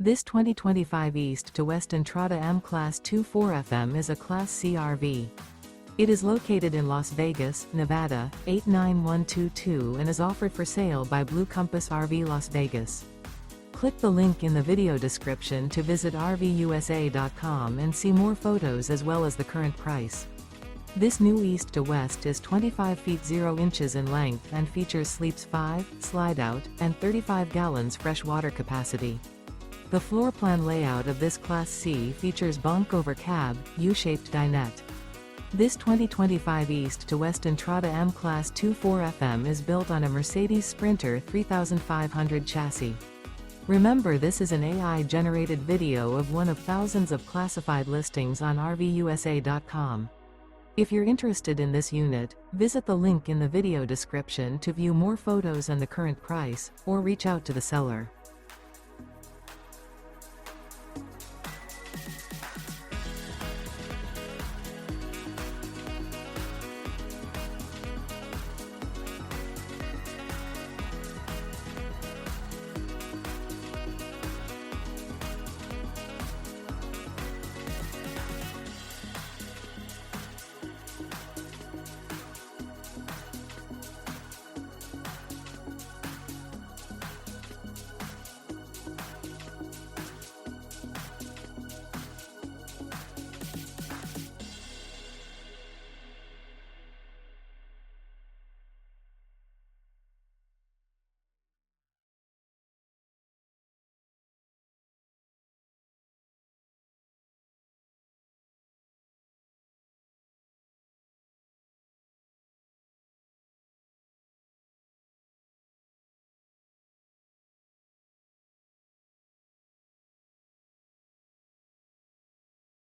This 2025 East to West Entrada M-Class 24FM is a Class C RV. It is located in Las Vegas, Nevada, 89122 and is offered for sale by Blue Compass RV Las Vegas. Click the link in the video description to visit RVUSA.com and see more photos as well as the current price. This new East to West is 25 feet 0 inches in length and features sleeps 5, slide-out, and 35 gallons fresh water capacity. The floor plan layout of this Class C features bunk over cab, U-shaped dinette. This 2025 East to West Entrada M-Class 24FM is built on a Mercedes Sprinter 3500 chassis. Remember, this is an AI-generated video of one of thousands of classified listings on RVUSA.com. If you're interested in this unit, visit the link in the video description to view more photos and the current price, or reach out to the seller.